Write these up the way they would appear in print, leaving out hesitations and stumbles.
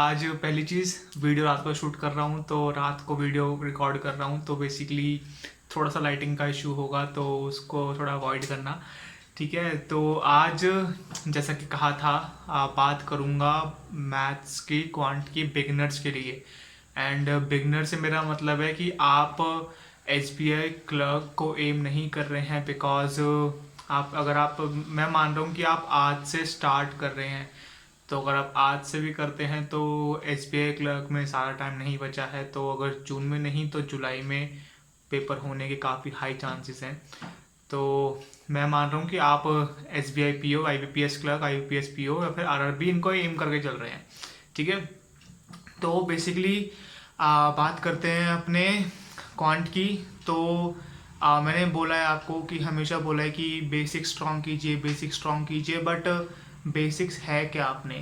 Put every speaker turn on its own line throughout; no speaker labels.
आज पहली चीज़ वीडियो रात को शूट कर रहा हूँ, तो रात को वीडियो रिकॉर्ड कर रहा हूँ, तो बेसिकली थोड़ा सा लाइटिंग का इशू होगा, तो उसको थोड़ा अवॉइड करना। ठीक है, तो आज जैसा कि कहा था बात करूँगा मैथ्स की, क्वांट की बिगिनर्स के लिए। एंड बिगिनर से मेरा मतलब है कि आप एसबीआई क्लर्क को एम नहीं कर रहे हैं, बिकॉज आप मैं मान रहा हूँ कि आप आज से स्टार्ट कर रहे हैं, तो अगर आप आज से भी करते हैं तो एसबीआई क्लर्क में सारा टाइम नहीं बचा है, तो अगर जून में नहीं तो जुलाई में पेपर होने के काफ़ी हाई चांसेस हैं। तो मैं मान रहा हूँ कि आप SBI PO, IBPS clerk, IBPS PO या फिर आरआरबी इनको एम करके चल रहे हैं। ठीक है, तो बेसिकली बात करते हैं अपने क्वांट की। तो मैंने बोला है आपको कि हमेशा बोला है कि बेसिक स्ट्रॉन्ग कीजिए, बेसिक स्ट्रॉन्ग कीजिए, बट बेसिक्स है क्या आपने?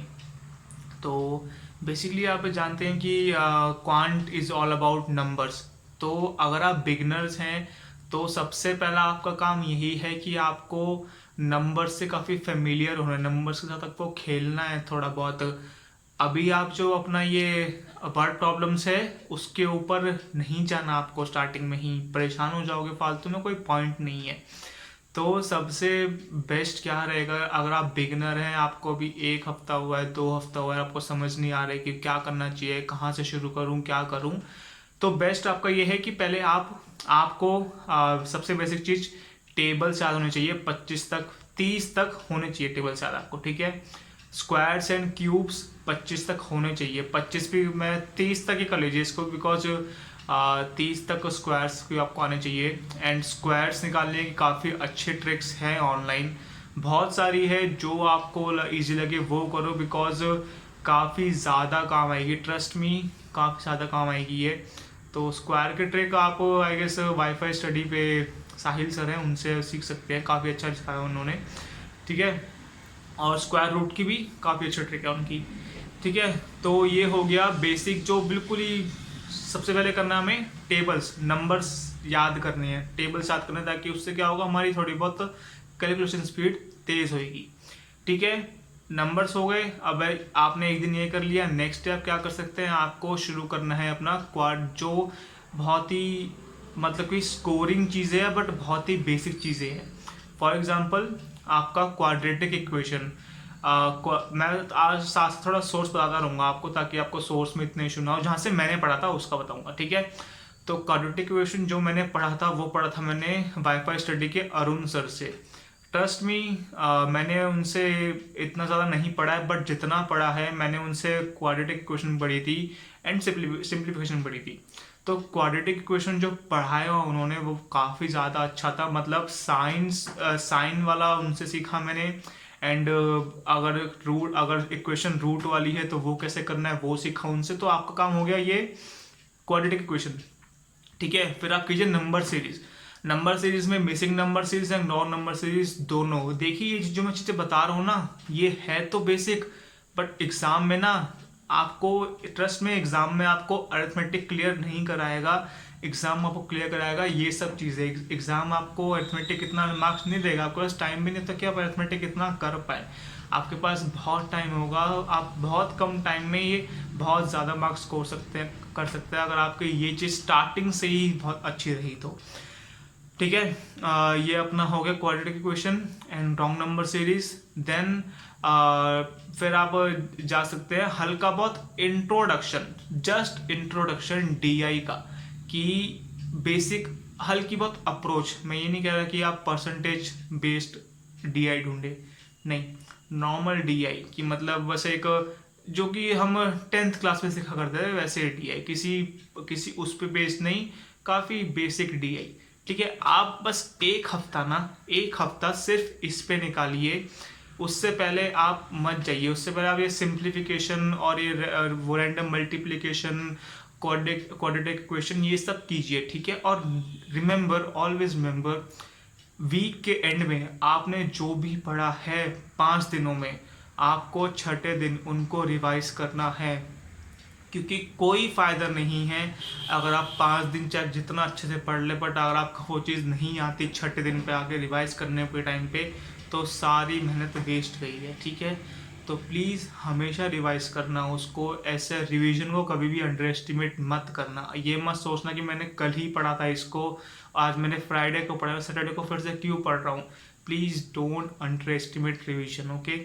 तो बेसिकली आप जानते हैं कि quant is all about numbers. तो अगर आप बिगनर्स हैं तो सबसे पहला आपका काम यही है कि आपको नंबर्स से काफ़ी फेमिलियर होना है, नंबर्स के साथ आपको खेलना है थोड़ा बहुत। अभी आप जो अपना ये वर्ड प्रॉब्लम्स है उसके ऊपर नहीं जाना, आपको स्टार्टिंग में ही परेशान हो जाओगे फालतू में, कोई पॉइंट नहीं है। तो सबसे बेस्ट क्या रहेगा, अगर आप बिगनर हैं, आपको अभी 1 हफ्ता हुआ है, 2 हफ्ता हुआ है, आपको समझ नहीं आ रहा है कि क्या करना चाहिए, कहाँ से शुरू करूँ, क्या करूँ, तो बेस्ट आपका ये है कि पहले आपको सबसे बेसिक चीज़ टेबल्स याद होनी चाहिए। 25 तक, 30 तक होने चाहिए टेबल्स याद आपको। ठीक है, स्क्वायर्स एंड क्यूब्स 25 तक होने चाहिए। 25 भी मैं 30 तक ही कर लीजिए इसको, बिकॉज 30 तक स्क्वायर्स भी आपको आने चाहिए। एंड स्क्वायर्स निकालने की काफ़ी अच्छे ट्रिक्स हैं ऑनलाइन, बहुत सारी है, जो आपको ईजी लगे वो करो, बिकॉज काफ़ी ज़्यादा काम आएगी, ट्रस्ट मी, काफ़ी ज़्यादा काम आएगी ये। तो स्क्वायर के ट्रिक आप आई गेस वाईफाई स्टडी पे साहिल सर हैं, उनसे सीख सकते हैं, काफ़ी अच्छा सिखाया उन्होंने। ठीक है, और स्क्वायर रूट की भी काफ़ी अच्छी ट्रिक है उनकी। ठीक है, तो ये हो गया बेसिक, जो बिल्कुल ही सबसे पहले करना है हमें टेबल्स, नंबर्स याद करने हैं, टेबल्स याद करने हैं, ताकि उससे क्या होगा, हमारी थोड़ी बहुत कैलकुलेशन स्पीड तेज होगी। ठीक है, नंबर्स हो गए। अब आपने एक दिन ये कर लिया, नेक्स्ट डे आप क्या कर सकते हैं, आपको शुरू करना है अपना क्वाड, जो बहुत ही मतलब कि स्कोरिंग चीज़ें हैं, बट बहुत ही बेसिक चीज़ें हैं। फॉर एग्जाम्पल आपका क्वाड्रेटिक इक्वेशन, मैं आज साथ थोड़ा सोर्स बताता रहूँगा आपको, ताकि आपको सोर्स में इतने इशू ना हो, जहाँ से मैंने पढ़ा था उसका बताऊँगा। ठीक है, तो क्वाड्रेटिक इक्वेशन जो मैंने पढ़ा था वो पढ़ा था मैंने वाईफाई स्टडी के अरुण सर से। ट्रस्ट मी, मैंने उनसे इतना ज़्यादा नहीं पढ़ा है, बट जितना पढ़ा है मैंने उनसे क्वाड्रेटिक इक्वेशन पढ़ी थी एंड सिंप्लीफिकेशन पढ़ी थी। तो क्वाड्रेटिक इक्वेशन जो पढ़ाया उन्होंने वो काफ़ी ज़्यादा अच्छा था, मतलब साइन वाला उनसे सीखा मैंने। एंड अगर इक्वेशन रूट वाली है तो वो कैसे करना है वो सीखा उनसे। तो आपका काम हो गया ये क्वाड्रेटिक इक्वेशन। ठीक है, फिर आप कीजिए नंबर सीरीज। नंबर सीरीज में missing number series and non number series दोनों। देखिए ये जो मैं चीज़ें बता रहा हूँ ना, ये है तो बेसिक, बट एग्जाम में ना आपको, ट्रस्ट में, एग्जाम में आपको अरिथमेटिक क्लियर नहीं कराएगा, एग्जाम आपको क्लियर कराएगा ये सब चीज़ें। एग्जाम आपको अरिथमेटिक इतना मार्क्स नहीं देगा, आपके पास टाइम भी नहीं था कि आप अरिथमेटिक इतना कर पाए। आपके पास बहुत टाइम होगा, आप बहुत कम टाइम में ये बहुत ज़्यादा मार्क्स स्कोर कर सकते हैं, अगर आपकी ये चीज़ स्टार्टिंग से ही बहुत अच्छी रही तो। ठीक है, ये अपना हो गया quadratic equation and wrong number series. Then फिर आप जा सकते हैं हल्का बहुत इंट्रोडक्शन, जस्ट इंट्रोडक्शन डीआई का, कि बेसिक हल्की बहुत अप्रोच। मैं ये नहीं कह रहा कि आप परसेंटेज बेस्ड डीआई ढूंढे, नहीं, नॉर्मल डीआई की मतलब बस एक, जो कि हम 10th क्लास में सीखा करते थे वैसे डीआई, किसी उस पे बेस्ड नहीं, काफ़ी बेसिक डीआई। ठीक है, आप बस एक हफ्ता सिर्फ इस पे निकालिए। उससे पहले आप मत जाइए, उससे पहले आप ये सिंप्लीफिकेशन और ये वो रैंडम मल्टीप्लिकेशन, क्वाड्रेटिक इक्वेशन, ये सब कीजिए। ठीक है, और रिमेंबर, ऑलवेज रिमेंबर, वीक के एंड में आपने जो भी पढ़ा है 5 दिनों में, आपको छठे दिन उनको रिवाइज करना है, क्योंकि कोई फ़ायदा नहीं है अगर आप 5 दिन चाहे जितना अच्छे से पढ़ ले, बट अगर आपको वो चीज़ नहीं आती छठे दिन पे आके रिवाइज करने के टाइम पे, तो सारी मेहनत वेस्ट गई है। ठीक है, तो प्लीज़ हमेशा रिवाइज करना उसको, ऐसे रिवीजन को कभी भी अंडर एस्टिमेट मत करना। ये मत सोचना कि मैंने कल ही पढ़ा था इसको, आज मैंने फ्राइडे को पढ़ा, सैटरडे को फिर से क्यों पढ़ रहा हूँ। Please don't under estimate revision, okay.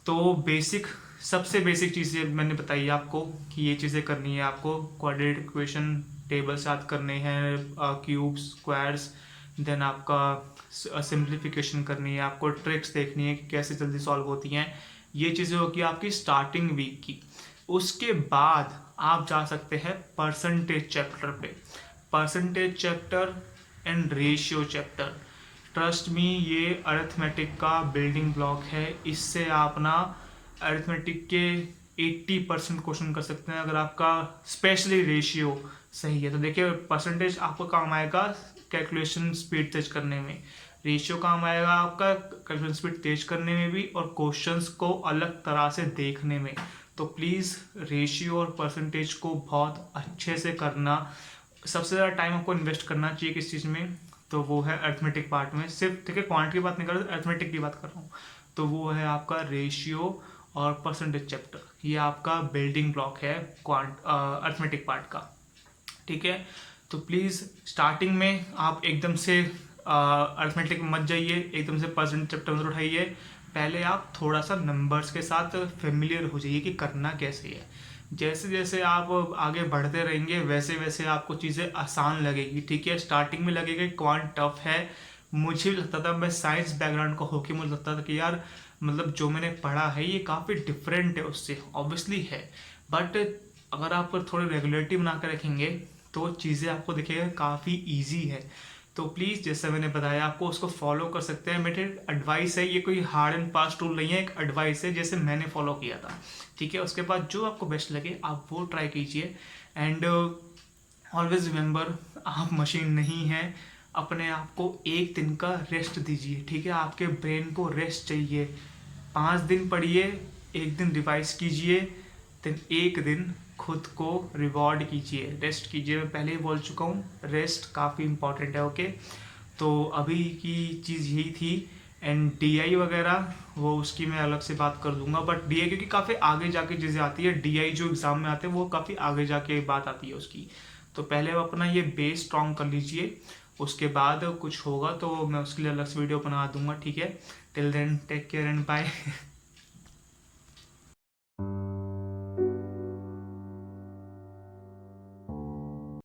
तो बेसिक, सबसे बेसिक चीज़ें मैंने बताई आपको कि ये चीज़ें करनी है आपको। क्वाड्रेटिक इक्वेशन टेबल्स याद करने हैं, क्यूब्स, स्क्वायर्स, देन आपका सिंप्लीफिकेशन करनी है, आपको ट्रिक्स देखनी है कि कैसे जल्दी सॉल्व होती हैं। ये चीज़ें होगी आपकी स्टार्टिंग वीक की। उसके बाद आप जा सकते हैं परसेंटेज चैप्टर पे, percentage chapter and ratio chapter. Trust me, ये अरिथमेटिक का बिल्डिंग ब्लॉक है। इससे आप ना अरिथमेटिक के 80% क्वेश्चन कर सकते हैं अगर आपका स्पेशली रेशियो सही है। तो देखिए, परसेंटेज आपको काम आएगा कैलकुलेशन स्पीड तेज करने में, रेशियो काम आएगा आपका कैलकुलेशन स्पीड तेज करने में भी, और क्वेश्चंस को अलग तरह से देखने में। तो प्लीज़ रेशियो और परसेंटेज को बहुत अच्छे से करना। सबसे ज़्यादा टाइम आपको इन्वेस्ट करना चाहिए किस चीज़ में, तो वो है अरिथमेटिक पार्ट में। सिर्फ ठीक है, क्वांटिटी की बात नहीं कर रहा, अरिथमेटिक की बात कर रहा हूँ। तो वो है आपका रेशियो और परसेंटेज चैप्टर, ये आपका बिल्डिंग ब्लॉक है अरिथमेटिक पार्ट का, ठीक है। तो प्लीज़ स्टार्टिंग में आप एकदम से अरिथमेटिक मत जाइए, एकदम से परसेंट चैप्टर मत उठाइए। पहले आप थोड़ा सा नंबर्स के साथ फेमिलियर हो जाइए कि करना कैसे है। जैसे जैसे आप आगे बढ़ते रहेंगे वैसे वैसे आपको चीज़ें आसान लगेगी, ठीक है। स्टार्टिंग में लगेगा क्वांट टफ है। मुझे भी लगता था, मैं साइंस बैकग्राउंड को होके मुझे लगता था कि यार मतलब जो मैंने पढ़ा है ये काफ़ी डिफरेंट है उससे, ऑब्वियसली है। बट अगर आप थोड़ी रेगुलरिटी बना कर रखेंगे तो चीज़ें आपको दिखेगा काफ़ी ईजी है। तो प्लीज़ जैसे मैंने बताया आपको उसको फॉलो कर सकते हैं। मेरे एडवाइस है, ये कोई हार्ड एंड फास्ट रूल नहीं है, एक एडवाइस है जैसे मैंने फॉलो किया था, ठीक है। उसके बाद जो आपको बेस्ट लगे आप वो ट्राई कीजिए। एंड ऑलवेज रिमेंबर, आप मशीन नहीं हैं। अपने आप को एक दिन का रेस्ट दीजिए, ठीक है। आपके ब्रेन को रेस्ट चाहिए। 5 दिन पढ़िए, एक दिन रिवाइज कीजिए, देन एक दिन खुद को रिवॉर्ड कीजिए, रेस्ट कीजिए। मैं पहले ही बोल चुका हूँ, रेस्ट काफ़ी इंपॉर्टेंट है, ओके। तो अभी की चीज़ यही थी। एंड डीआई वगैरह वो उसकी मैं अलग से बात कर दूंगा, बट डीआई क्योंकि काफ़ी आगे जाके चीज़ें आती है, डीआई जो एग्ज़ाम में आते हैं वो काफ़ी आगे जाके बात आती है उसकी। तो पहले आप अपना ये बेस स्ट्रॉन्ग कर लीजिए, उसके बाद कुछ होगा तो मैं उसके लिए अलग से वीडियो बना दूंगा, ठीक है। Till then take care and bye.